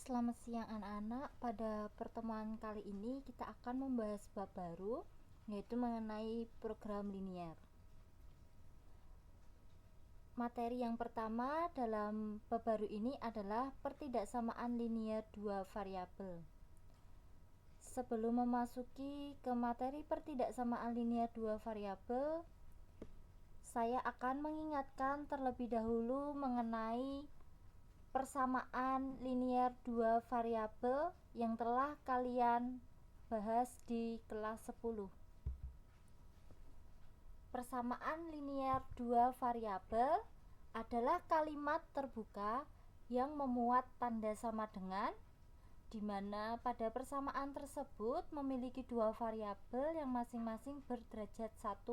Selamat siang anak-anak. Pada pertemuan kali ini kita akan membahas bab baru, yaitu mengenai program linier. Materi yang pertama dalam bab baru ini adalah pertidaksamaan linier dua variabel. Sebelum memasuki ke materi pertidaksamaan linier dua variabel, saya akan mengingatkan terlebih dahulu mengenai persamaan linier dua variabel yang telah kalian bahas di kelas 10. Persamaan linier dua variabel adalah kalimat terbuka yang memuat tanda sama dengan, di mana pada persamaan tersebut memiliki dua variabel yang masing-masing berderajat 1.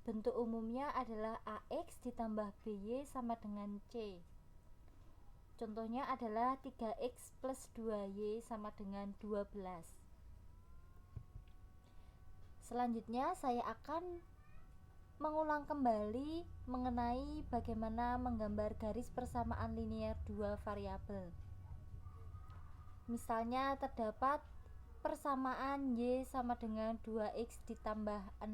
Bentuk umumnya adalah AX ditambah BY sama dengan C. Contohnya adalah 3X plus 2Y sama dengan 12. Selanjutnya saya akan mengulang kembali mengenai bagaimana menggambar garis persamaan linier dua variabel. Misalnya terdapat persamaan Y sama dengan 2X ditambah 6.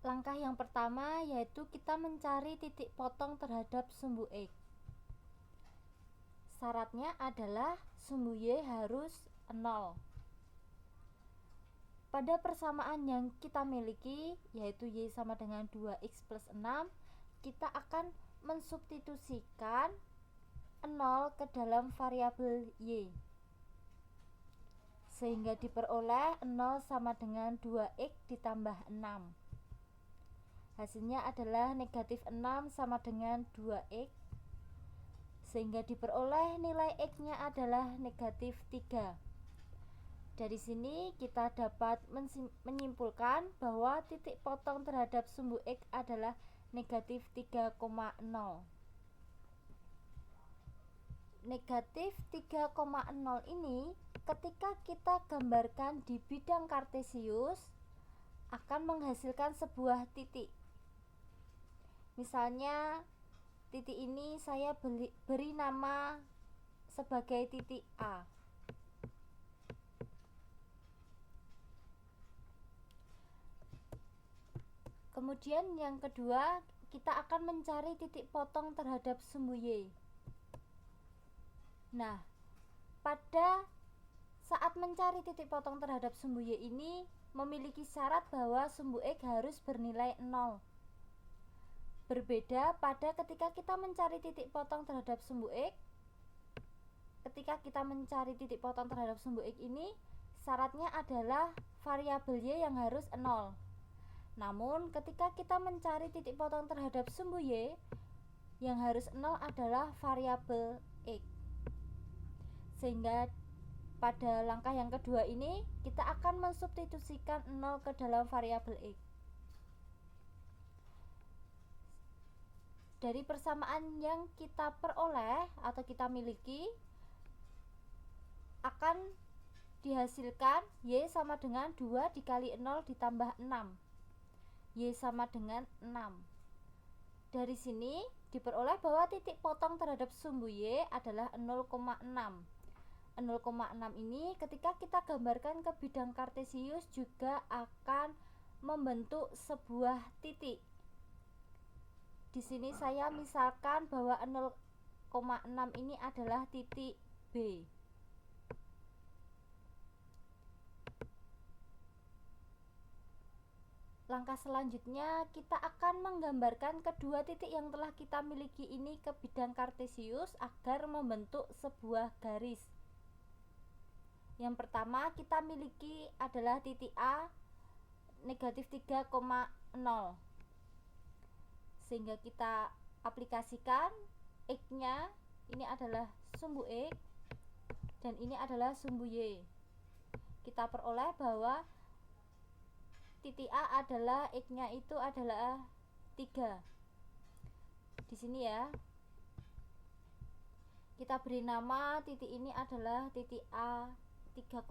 Langkah yang pertama yaitu kita mencari titik potong terhadap sumbu X. Syaratnya adalah sumbu Y harus 0. Pada persamaan yang kita miliki, yaitu Y sama dengan 2X plus 6, kita akan mensubstitusikan 0 ke dalam variabel Y, sehingga diperoleh 0 sama dengan 2X ditambah 6. Hasilnya adalah negatif 6 sama dengan 2X, sehingga diperoleh nilai X-nya adalah negatif 3. Dari sini kita dapat menyimpulkan bahwa titik potong terhadap sumbu X adalah negatif 3,0. Negatif 3,0 ini ketika kita gambarkan di bidang kartesius akan menghasilkan sebuah titik. Misalnya titik ini saya beri nama sebagai titik A. Kemudian yang kedua, kita akan mencari titik potong terhadap sumbu Y. Nah, pada saat mencari titik potong terhadap sumbu Y ini memiliki syarat bahwa sumbu X harus bernilai 0. Berbeda pada ketika kita mencari titik potong terhadap sumbu X. Ketika kita mencari titik potong terhadap sumbu X ini, syaratnya adalah variabel Y yang harus 0. Namun ketika kita mencari titik potong terhadap sumbu Y, yang harus 0 adalah variabel X. Sehingga pada langkah yang kedua ini kita akan mensubstitusikan 0 ke dalam variabel X. Dari persamaan yang kita peroleh atau kita miliki akan dihasilkan Y sama dengan 2 dikali 0 ditambah 6. Y sama dengan 6. Dari sini diperoleh bahwa titik potong terhadap sumbu Y adalah 0,6. 0,6 ini ketika kita gambarkan ke bidang kartesius juga akan membentuk sebuah titik. Di sini saya misalkan bahwa 0,6 ini adalah titik B. Langkah selanjutnya kita akan menggambarkan kedua titik yang telah kita miliki ini ke bidang kartesius agar membentuk sebuah garis. Yang pertama kita miliki adalah titik A negatif 3,0, sehingga kita aplikasikan X-nya, ini adalah sumbu X dan ini adalah sumbu Y. Kita peroleh bahwa titik A adalah X-nya itu adalah 3. Di sini ya. Kita beri nama titik ini adalah titik A 3,0.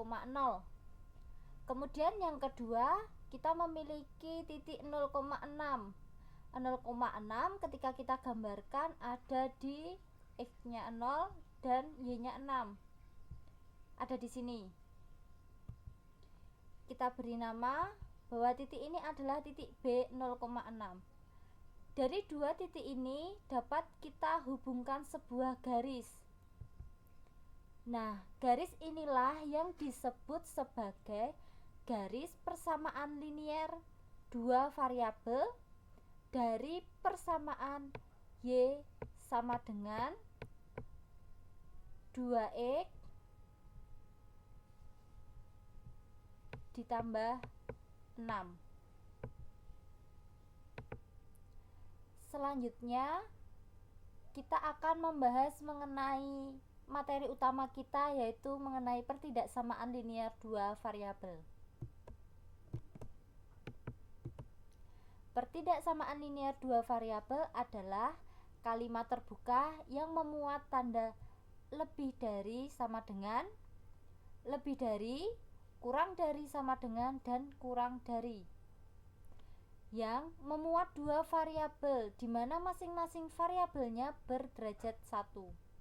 Kemudian yang kedua, kita memiliki titik 0,6. 0,6 ketika kita gambarkan ada di X-nya 0 dan Y-nya 6. Ada di sini. Kita beri nama bahwa titik ini adalah titik B 0,6. Dari dua titik ini dapat kita hubungkan sebuah garis. Nah, garis inilah yang disebut sebagai garis persamaan linier dua variabel dari persamaan Y sama dengan 2X ditambah 6. Selanjutnya kita akan membahas mengenai materi utama kita, yaitu mengenai pertidaksamaan linier dua variabel. Pertidaksamaan linier dua variabel adalah kalimat terbuka yang memuat tanda lebih dari, sama dengan, lebih dari, kurang dari, sama dengan, dan kurang dari, yang memuat dua variabel di mana masing-masing variabelnya berderajat 1.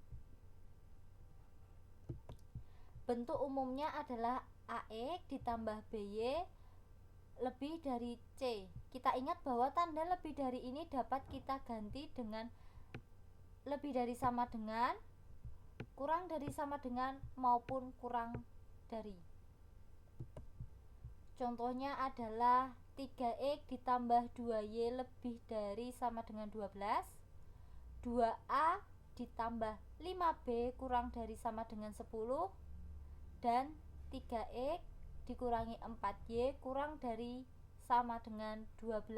Bentuk umumnya adalah AX ditambah BY lebih dari C. Kita ingat bahwa tanda lebih dari ini dapat kita ganti dengan lebih dari sama dengan, kurang dari sama dengan, maupun kurang dari. Contohnya adalah 3X ditambah 2Y lebih dari sama dengan 12, 2A ditambah 5B kurang dari sama dengan 10, dan 3X dikurangi 4Y kurang dari sama dengan 12.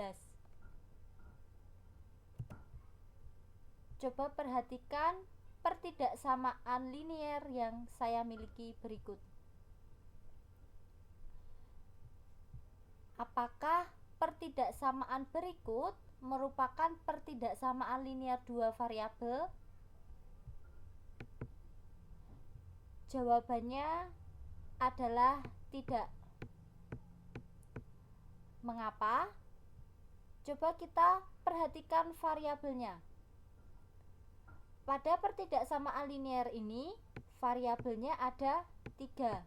Coba perhatikan pertidaksamaan linier yang saya miliki berikut. Apakah pertidaksamaan berikut merupakan pertidaksamaan linier dua variabel? Jawabannya adalah tidak. Mengapa? Coba kita perhatikan variabelnya. Pada pertidaksamaan linier ini, variabelnya ada 3,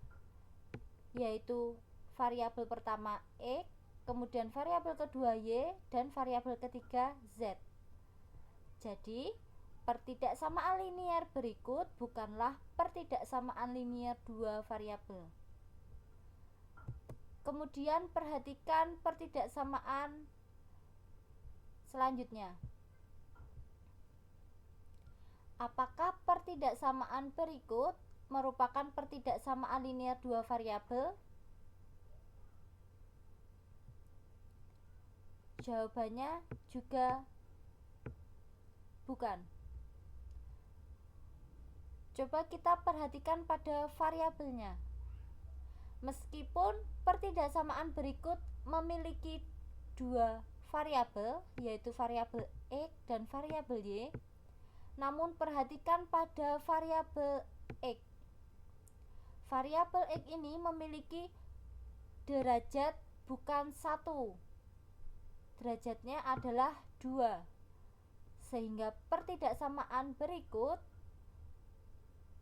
yaitu variabel pertama X, kemudian variabel kedua Y, dan variabel ketiga Z. Jadi, pertidaksamaan linier berikut bukanlah pertidaksamaan linier dua variabel. Kemudian perhatikan pertidaksamaan selanjutnya. Apakah pertidaksamaan berikut merupakan pertidaksamaan linier dua variabel? Jawabannya juga bukan. Coba kita perhatikan pada variabelnya. Meskipun pertidaksamaan berikut memiliki dua variabel, yaitu variabel X dan variabel Y, namun perhatikan pada variabel X. Variabel X ini memiliki derajat bukan 1. Derajatnya adalah 2. Sehingga pertidaksamaan berikut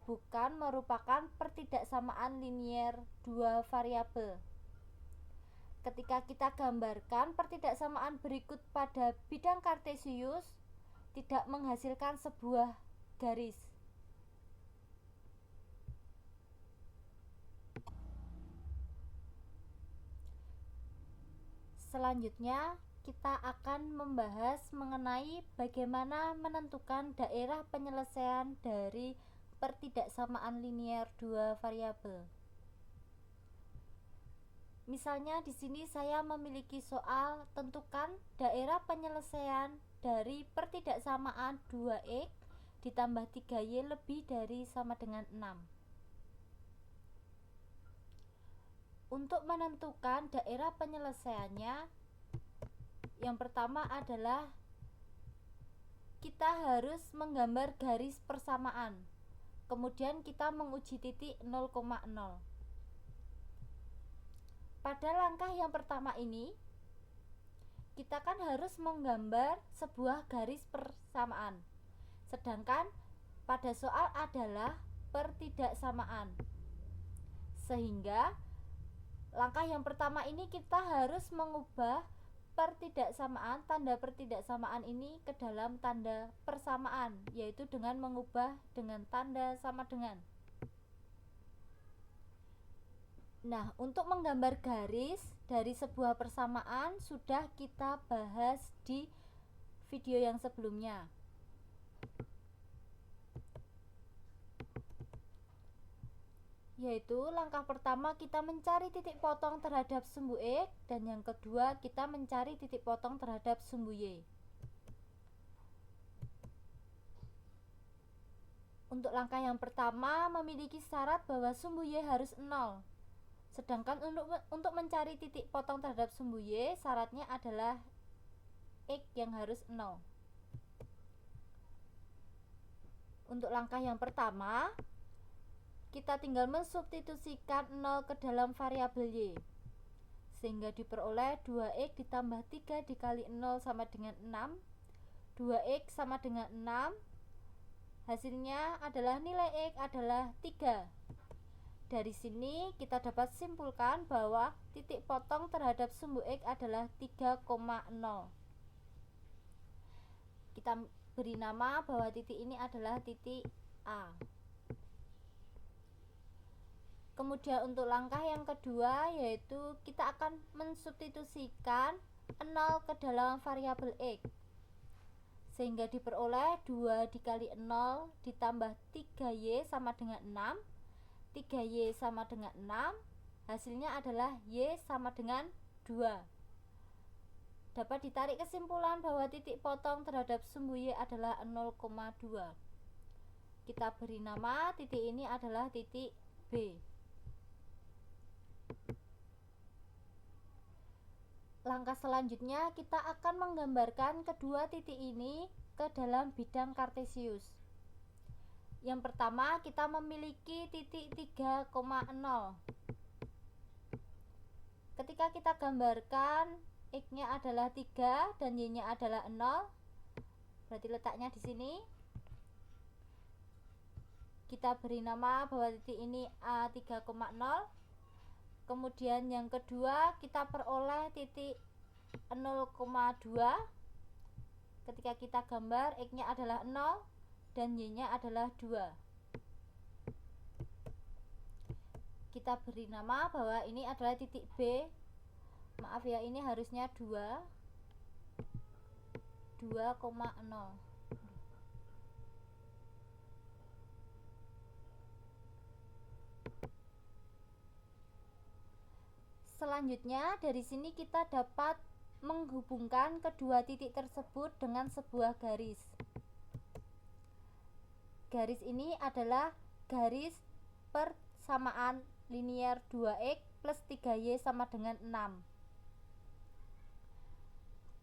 bukan merupakan pertidaksamaan linier dua variabel. Ketika kita gambarkan pertidaksamaan berikut pada bidang kartesius, tidak menghasilkan sebuah garis. Selanjutnya, kita akan membahas mengenai bagaimana menentukan daerah penyelesaian dari pertidaksamaan linier dua variabel. Misalnya di sini saya memiliki soal tentukan daerah penyelesaian dari pertidaksamaan 2X ditambah 3Y lebih dari sama dengan 6. Untuk menentukan daerah penyelesaiannya, yang pertama adalah kita harus menggambar garis persamaan. Kemudian kita menguji titik 0,0. Pada langkah yang pertama ini, kita kan harus menggambar sebuah garis persamaan, sedangkan pada soal adalah pertidaksamaan. Sehingga langkah yang pertama ini kita harus mengubah tanda pertidaksamaan ini ke dalam tanda persamaan, yaitu dengan mengubah dengan tanda sama dengan. Nah, untuk menggambar garis dari sebuah persamaan sudah kita bahas di video yang sebelumnya. Yaitu langkah pertama kita mencari titik potong terhadap sumbu X, dan yang kedua kita mencari titik potong terhadap sumbu Y. Untuk langkah yang pertama memiliki syarat bahwa sumbu Y harus 0. Sedangkan untuk mencari titik potong terhadap sumbu Y, syaratnya adalah X yang harus 0. Untuk langkah yang pertama, kita tinggal mensubstitusikan 0 ke dalam variabel Y, sehingga diperoleh 2X ditambah 3 dikali 0 sama dengan 6. 2X sama dengan 6. Hasilnya adalah nilai X adalah 3. Dari sini kita dapat simpulkan bahwa titik potong terhadap sumbu X adalah 3,0. Kita beri nama bahwa titik ini adalah titik A. Kemudian untuk langkah yang kedua, yaitu kita akan mensubstitusikan 0 ke dalam variabel X, sehingga diperoleh 2 dikali 0 ditambah 3Y sama dengan 6. 3Y sama dengan 6. Hasilnya adalah Y sama dengan 2. Dapat ditarik kesimpulan bahwa titik potong terhadap sumbu Y adalah 0,2. Kita beri nama titik ini adalah titik B. Langkah selanjutnya kita akan menggambarkan kedua titik ini ke dalam bidang kartesius. Yang pertama, kita memiliki titik 3,0. Ketika kita gambarkan X-nya adalah 3 dan Y-nya adalah 0, berarti letaknya di sini. Kita beri nama bahwa titik ini A3,0. Kemudian yang kedua, kita peroleh titik 0,2. Ketika kita gambar, X-nya adalah 0 dan Y-nya adalah 2. Kita beri nama bahwa ini adalah titik B. Maaf ya, ini harusnya 2,0. Selanjutnya, dari sini kita dapat menghubungkan kedua titik tersebut dengan sebuah garis. Garis ini adalah garis persamaan linier 2X plus 3Y sama dengan 6.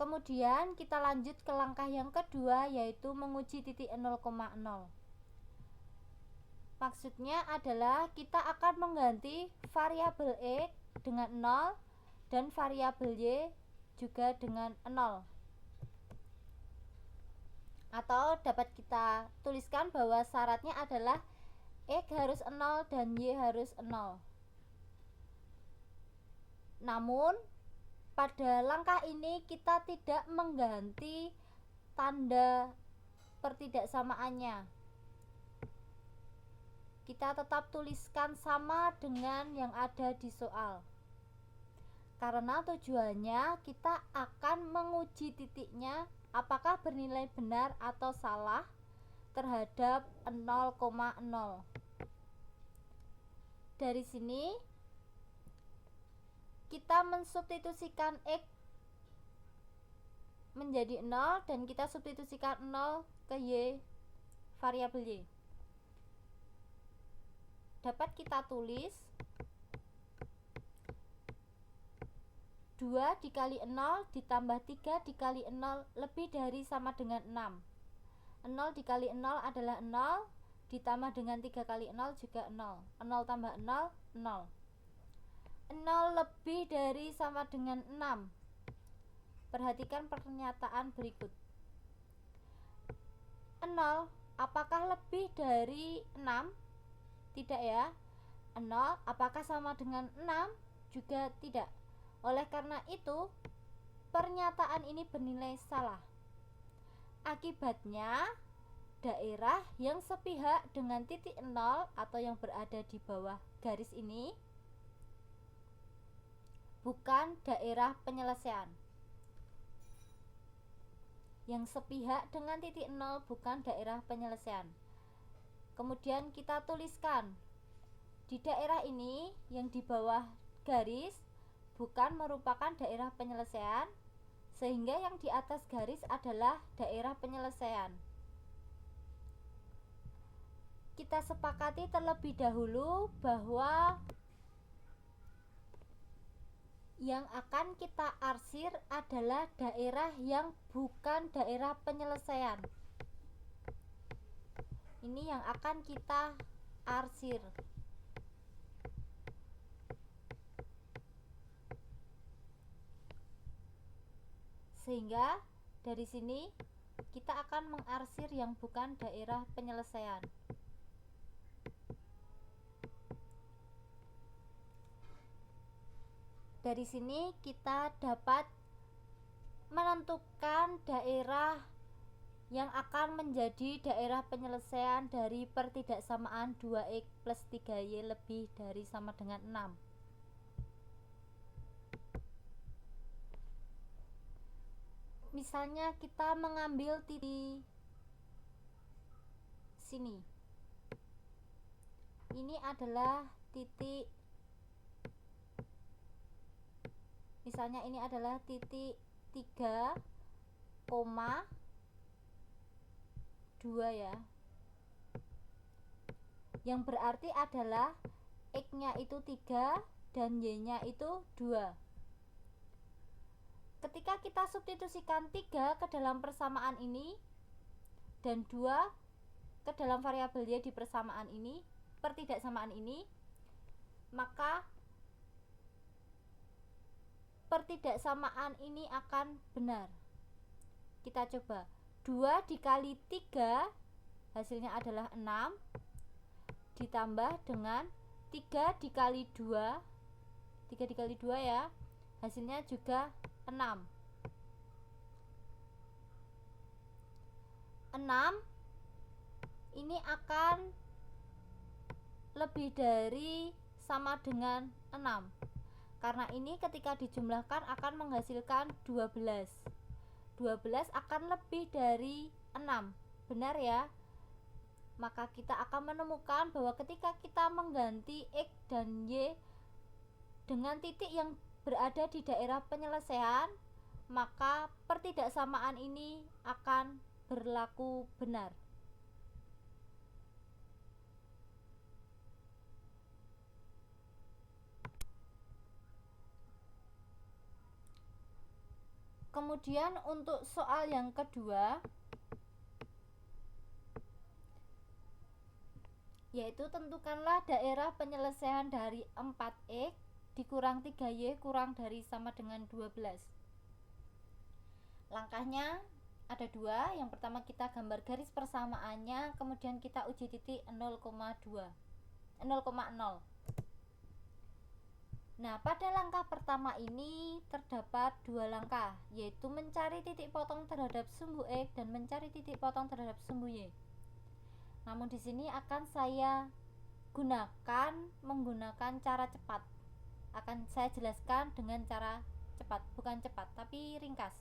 Kemudian kita lanjut ke langkah yang kedua, yaitu menguji titik 0,0. Maksudnya adalah kita akan mengganti variabel X dengan 0 dan variabel Y juga dengan 0. Atau dapat kita tuliskan bahwa syaratnya adalah X harus 0 dan Y harus 0. Namun pada langkah ini kita tidak mengganti tanda pertidaksamaannya. Kita tetap tuliskan sama dengan yang ada di soal, karena tujuannya kita akan menguji titiknya apakah bernilai benar atau salah terhadap 0,0. Dari sini kita mensubstitusikan X menjadi 0 dan kita substitusikan 0 ke Y, variabel Y. Dapat kita tulis 2 dikali 0 ditambah 3 dikali 0 lebih dari sama dengan 6. 0 dikali 0 adalah 0, ditambah dengan 3 kali 0 juga 0. 0 tambah 0, 0. 0 lebih dari sama dengan 6. Perhatikan pernyataan berikut. 0 apakah lebih dari 6? Tidak ya. 0 apakah sama dengan 6? Juga tidak. Oleh karena itu, pernyataan ini bernilai salah. Akibatnya, daerah yang sepihak dengan titik 0 atau yang berada di bawah garis ini bukan daerah penyelesaian. Yang sepihak dengan titik 0 bukan daerah penyelesaian. Kemudian kita tuliskan di daerah ini yang di bawah garis bukan merupakan daerah penyelesaian, sehingga yang di atas garis adalah daerah penyelesaian. Kita sepakati terlebih dahulu bahwa yang akan kita arsir adalah daerah yang bukan daerah penyelesaian. Ini yang akan kita arsir. Sehingga dari sini kita akan mengarsir yang bukan daerah penyelesaian. Dari sini kita dapat menentukan daerah yang akan menjadi daerah penyelesaian dari pertidaksamaan 2x plus 3y lebih dari sama dengan 6. Misalnya kita mengambil titik sini. Ini adalah titik, misalnya ini adalah titik 3,2 ya. Yang berarti adalah X-nya itu 3 dan Y-nya itu 2. Ketika kita substitusikan 3 ke dalam persamaan ini dan 2 ke dalam variabel Y di persamaan ini, pertidaksamaan ini, maka pertidaksamaan ini akan benar. Kita coba. 2 dikali 3 hasilnya adalah 6, ditambah dengan 3 dikali 2, 3 dikali 2 ya, hasilnya juga 6. 6 ini akan lebih dari sama dengan 6. Karena ini ketika dijumlahkan akan menghasilkan 12. 12 akan lebih dari 6. Benar ya? Maka kita akan menemukan bahwa ketika kita mengganti X dan Y dengan titik yang berada di daerah penyelesaian, maka pertidaksamaan ini akan berlaku benar. Kemudian untuk soal yang kedua, yaitu tentukanlah daerah penyelesaian dari 4x dikurang 3y kurang dari sama dengan 12. Langkahnya ada dua. Yang pertama kita gambar garis persamaannya, kemudian kita uji titik 0,0. Nah, pada langkah pertama ini terdapat dua langkah, yaitu mencari titik potong terhadap sumbu X dan mencari titik potong terhadap sumbu Y. Namun di sini akan saya menggunakan cara cepat. Akan saya jelaskan dengan cara cepat, bukan cepat, tapi ringkas.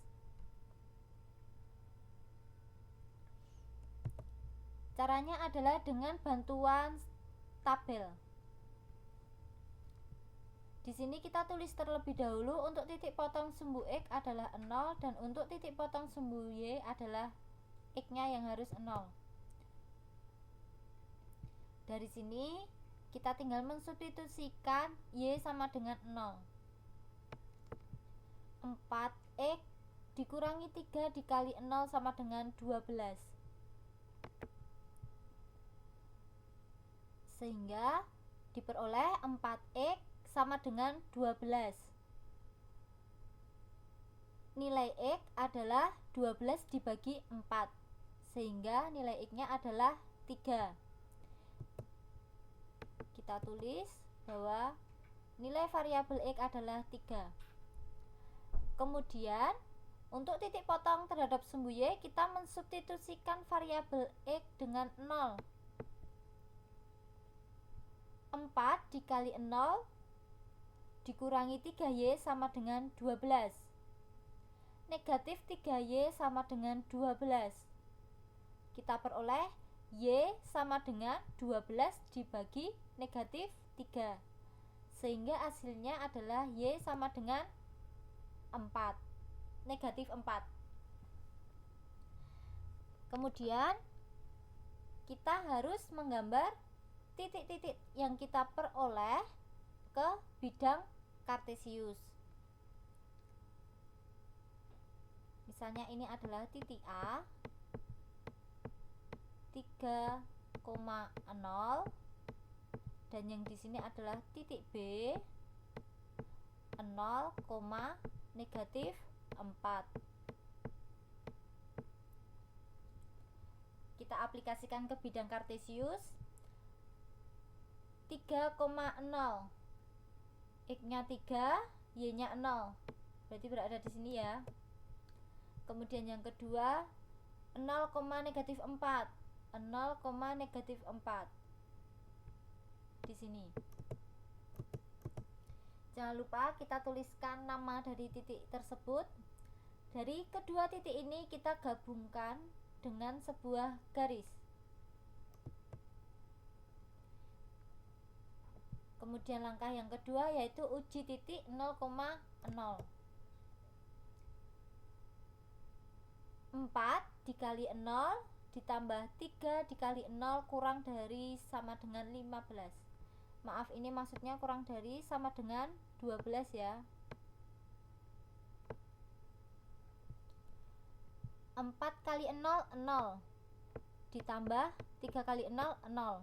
Caranya adalah dengan bantuan tabel. Di sini kita tulis terlebih dahulu untuk titik potong sumbu X adalah 0 dan untuk titik potong sumbu Y adalah X-nya yang harus 0. Dari sini kita tinggal mensubstitusikan Y sama dengan 0. 4X dikurangi 3 dikali 0 sama dengan 12. Sehingga diperoleh 4X sama dengan 12. nilai X adalah 12 dibagi 4, sehingga nilai X-nya adalah 3. Kita tulis bahwa nilai variabel X adalah 3. Kemudian untuk titik potong terhadap sumbu Y, kita mensubstitusikan variabel X dengan 0. 4 dikali 0 dikurangi 3Y sama dengan 12. Negatif 3Y sama dengan 12. Kita peroleh Y sama dengan 12 dibagi negatif 3, sehingga hasilnya adalah Y sama dengan 4, negatif 4. Kemudian kita harus menggambar titik-titik yang kita peroleh ke bidang kartesius. Misalnya ini adalah titik A 3,0, dan yang di sini adalah titik B 0, negatif 4. Kita aplikasikan ke bidang kartesius. 3,0, X-nya 3, Y-nya 0, berarti berada di sini ya. Kemudian yang kedua 0, negatif 4, 0, negatif 4 di sini. Jangan lupa kita tuliskan nama dari titik tersebut. Dari kedua titik ini kita gabungkan dengan sebuah garis. Kemudian langkah yang kedua yaitu uji titik 0,0. 4 dikali 0 ditambah 3 dikali 0 kurang dari sama dengan 15. Maaf, ini maksudnya kurang dari sama dengan 12 ya. 4 kali 0, 0, ditambah 3 kali 0, 0.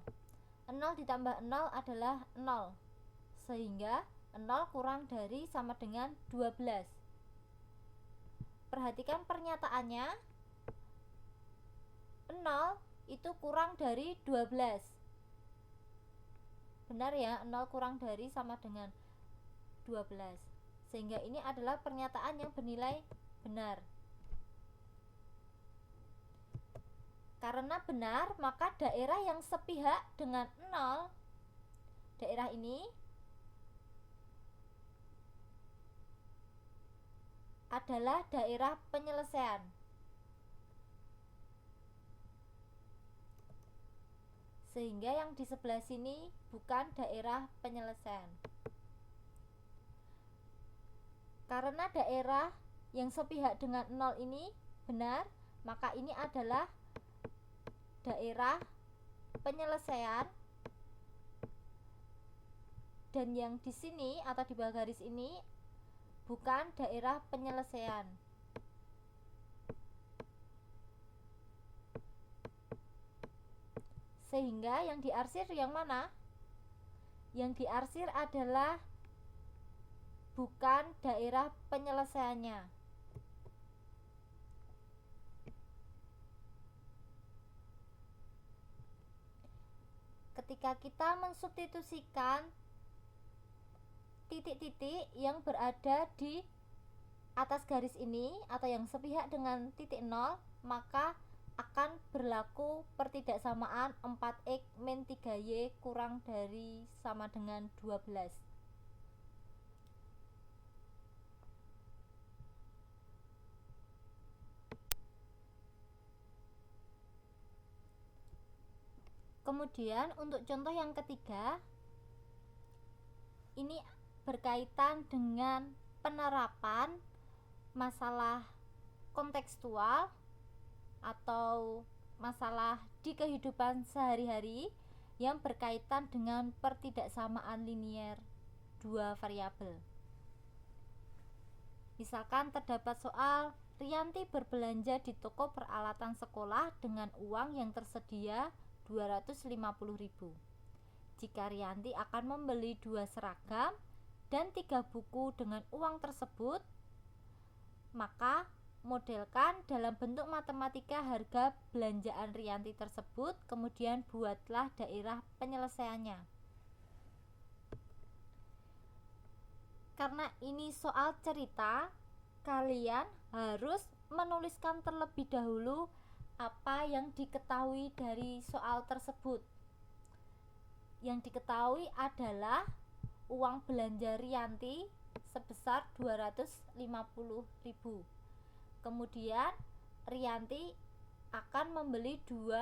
0 ditambah 0 adalah 0, sehingga 0 kurang dari sama dengan 12. Perhatikan pernyataannya, 0 itu kurang dari 12. Benar ya, 0 kurang dari sama dengan 12, sehingga ini adalah pernyataan yang bernilai benar. Karena benar, maka daerah yang sepihak dengan 0, daerah ini adalah daerah penyelesaian. Sehingga yang di sebelah sini bukan daerah penyelesaian. Karena daerah yang sepihak dengan 0 ini benar, maka ini adalah daerah penyelesaian, dan yang di sini atau di bawah garis ini bukan daerah penyelesaian. Sehingga yang diarsir yang mana? Yang diarsir adalah bukan daerah penyelesaiannya. Ketika kita mensubstitusikan titik-titik yang berada di atas garis ini atau yang sepihak dengan titik 0, maka akan berlaku pertidaksamaan 4x min 3y kurang dari sama dengan 12. Kemudian untuk contoh yang ketiga, ini berkaitan dengan penerapan masalah kontekstual atau masalah di kehidupan sehari-hari yang berkaitan dengan pertidaksamaan linier dua variabel. Misalkan terdapat soal Rianti berbelanja di toko peralatan sekolah dengan uang yang tersedia 250.000. Jika Rianti akan membeli 2 seragam dan 3 buku dengan uang tersebut, Maka modelkan dalam bentuk matematika harga belanjaan Rianti tersebut, kemudian buatlah daerah penyelesaiannya. Karena ini soal cerita, kalian harus menuliskan terlebih dahulu apa yang diketahui dari soal tersebut. Yang diketahui adalah uang belanja Rianti sebesar 250.000. Kemudian Rianti akan membeli 2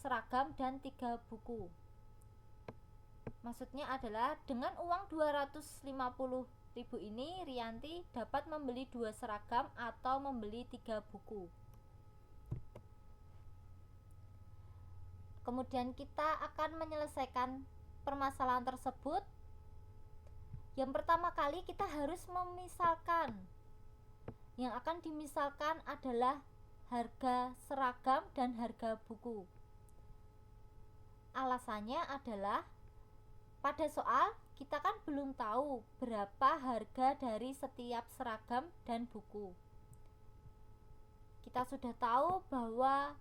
seragam dan 3 buku. Maksudnya adalah dengan uang 250.000 ini Rianti dapat membeli 2 seragam atau membeli 3 buku. Kemudian kita akan menyelesaikan permasalahan tersebut. Yang pertama kali kita harus memisalkan. Yang akan dimisalkan adalah harga seragam dan harga buku. Alasannya adalah pada soal kita kan belum tahu berapa harga dari setiap seragam dan buku. Kita sudah tahu bahwa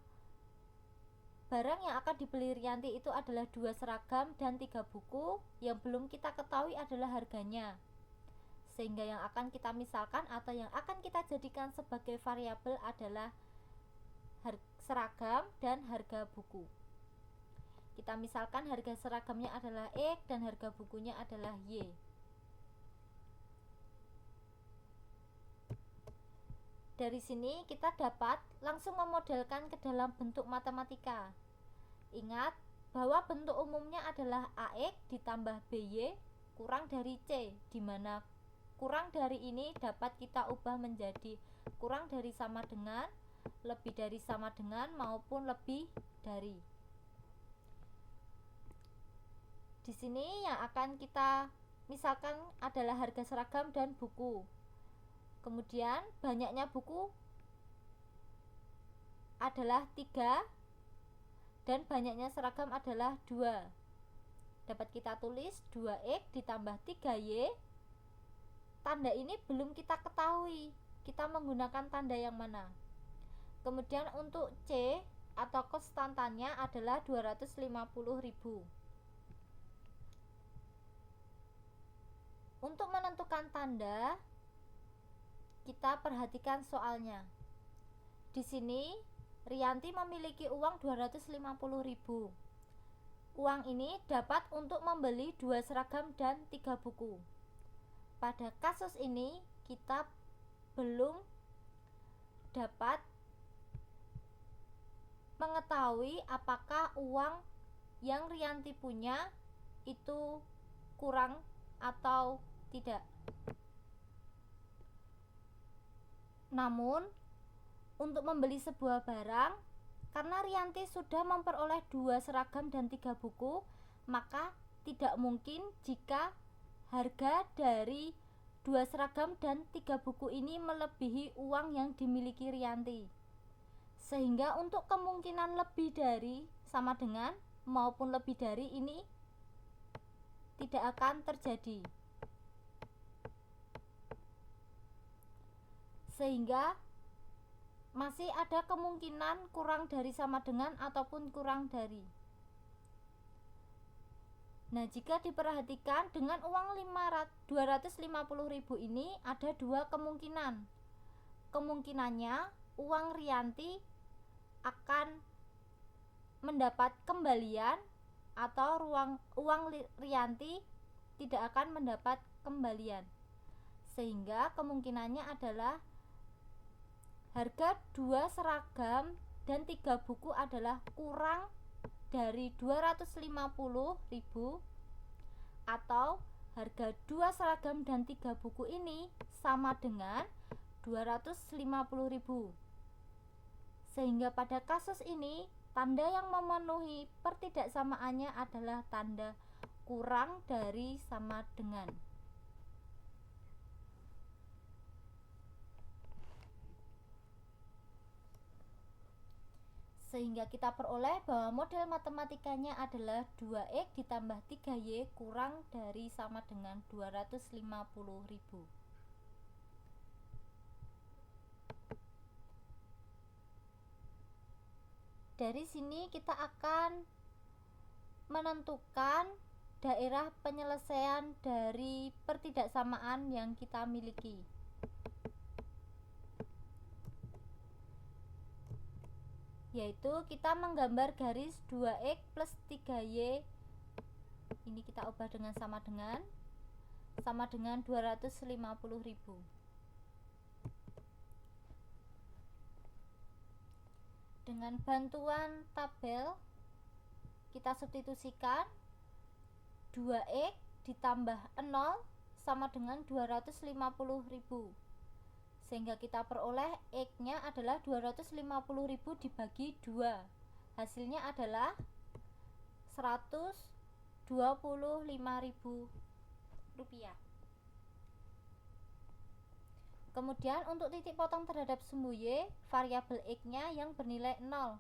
barang yang akan dibeli Rianti itu adalah 2 seragam dan 3 buku. Yang belum kita ketahui adalah harganya. Sehingga yang akan kita misalkan atau yang akan kita jadikan sebagai variabel adalah seragam dan harga buku. Kita misalkan harga seragamnya adalah X dan harga bukunya adalah Y. Dari sini kita dapat langsung memodelkan ke dalam bentuk matematika. Ingat bahwa bentuk umumnya adalah AX ditambah BY kurang dari C, di mana kurang dari ini dapat kita ubah menjadi kurang dari sama dengan, lebih dari sama dengan, maupun lebih dari. Di sini yang akan kita misalkan adalah harga seragam dan buku. Kemudian banyaknya buku adalah 3 dan banyaknya seragam adalah 2. Dapat kita tulis 2X ditambah 3Y. Tanda ini belum kita ketahui, kita menggunakan tanda yang mana. Kemudian untuk C atau konstantannya adalah 250.000. Untuk menentukan tanda, kita perhatikan soalnya. Di sini Rianti memiliki uang 250.000. Uang ini dapat untuk membeli 2 seragam dan 3 buku. Pada kasus ini kita belum dapat mengetahui apakah uang yang Rianti punya itu kurang atau tidak. Namun untuk membeli sebuah barang, karena Rianti sudah memperoleh 2 seragam dan 3 buku, maka tidak mungkin jika harga dari 2 seragam dan 3 buku ini melebihi uang yang dimiliki Rianti. Sehingga untuk kemungkinan lebih dari sama dengan maupun lebih dari ini tidak akan terjadi. Sehingga masih ada kemungkinan kurang dari sama dengan ataupun kurang dari. Nah, jika diperhatikan dengan uang 250.000 ini ada 2 kemungkinan. Kemungkinannya uang Rianti akan mendapat kembalian atau uang Rianti tidak akan mendapat kembalian. Sehingga kemungkinannya adalah harga 2 seragam dan 3 buku adalah kurang dari 250.000 atau harga 2 seragam dan 3 buku ini sama dengan 250.000. Sehingga pada kasus ini tanda yang memenuhi pertidaksamaannya adalah tanda kurang dari sama dengan. Sehingga kita peroleh bahwa model matematikanya adalah 2X ditambah 3Y kurang dari sama dengan 250.000. Dari sini kita akan menentukan daerah penyelesaian dari pertidaksamaan yang kita miliki. Yaitu kita menggambar garis 2x plus 3y. Ini kita ubah dengan sama dengan 250.000. Dengan bantuan tabel kita substitusikan 2x ditambah 0 sama dengan 250.000, sehingga kita peroleh x nya adalah 250.000 dibagi 2, hasilnya adalah 125.000 rupiah. Kemudian untuk titik potong terhadap sumbu Y, variabel X nya yang bernilai 0,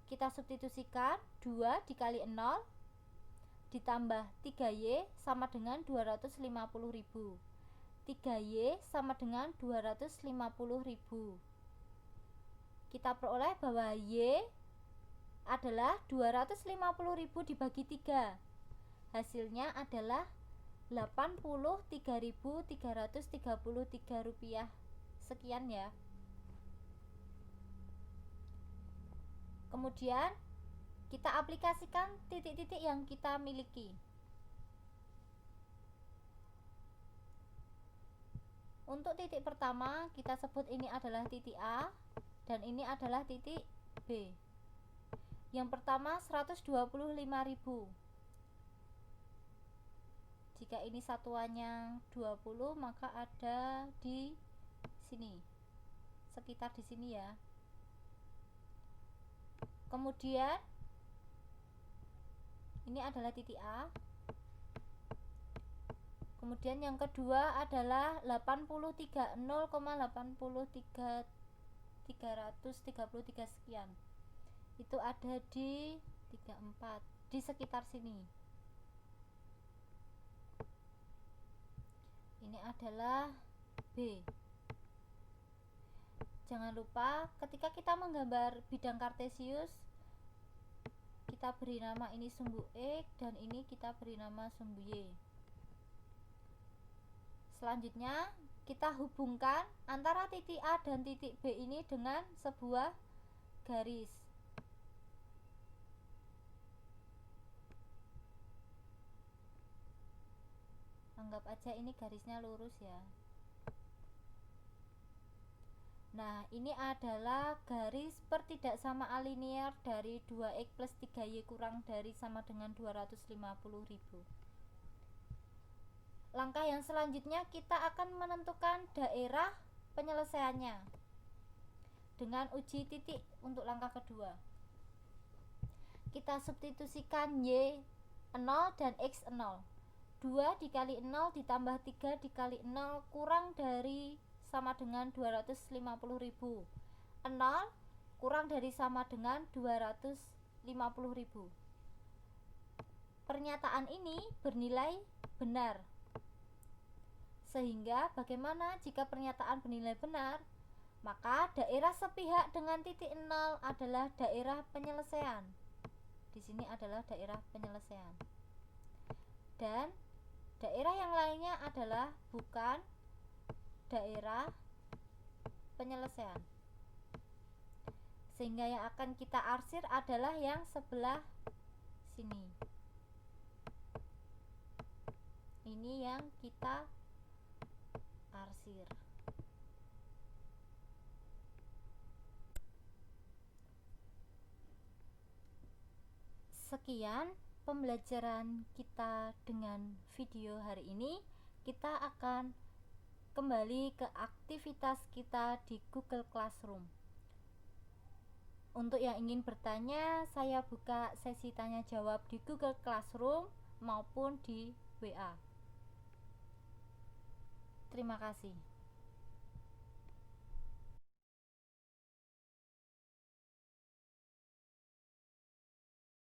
kita substitusikan 2 dikali 0 ditambah 3Y sama dengan 250.000. 3Y sama dengan 250.000. Kita peroleh bahwa Y adalah 250.000 dibagi 3, hasilnya adalah 83.333 rupiah. Sekian ya. Kemudian kita aplikasikan titik-titik yang kita miliki. Untuk titik pertama kita sebut ini adalah titik A dan ini adalah titik B. Yang pertama 125.000. Jika ini satuannya 20, maka ada di sini, sekitar di sini ya. Kemudian ini adalah titik A. Kemudian yang kedua adalah 0,83 333 sekian. Itu ada di 34, di sekitar sini. Ini adalah B. Jangan lupa ketika kita menggambar bidang kartesius, kita beri nama ini sumbu X dan ini kita beri nama sumbu Y. Selanjutnya kita hubungkan antara titik A dan titik B ini dengan sebuah garis. Anggap aja ini garisnya lurus ya. Nah, ini adalah garis pertidaksamaan linear dari 2x plus 3y kurang dari sama dengan 250.000. Langkah yang selanjutnya kita akan menentukan daerah penyelesaiannya dengan uji titik. Untuk langkah kedua kita substitusikan y 0 dan x 0. 2 dikali 0 ditambah 3 dikali 0 kurang dari sama dengan 250.000. 0 kurang dari sama dengan 250.000. Pernyataan ini bernilai benar. Sehingga bagaimana jika pernyataan bernilai benar? Maka daerah sepihak dengan titik 0 adalah daerah penyelesaian. Di sini adalah daerah penyelesaian. Dan daerah yang lainnya adalah bukan daerah penyelesaian. Sehingga yang akan kita arsir adalah yang sebelah sini. Ini yang kita arsir. Sekian pembelajaran kita dengan video hari ini. Kita akan kembali ke aktivitas kita di Google Classroom. Untuk yang ingin bertanya, saya buka sesi tanya jawab di Google Classroom maupun di WA. Terima kasih.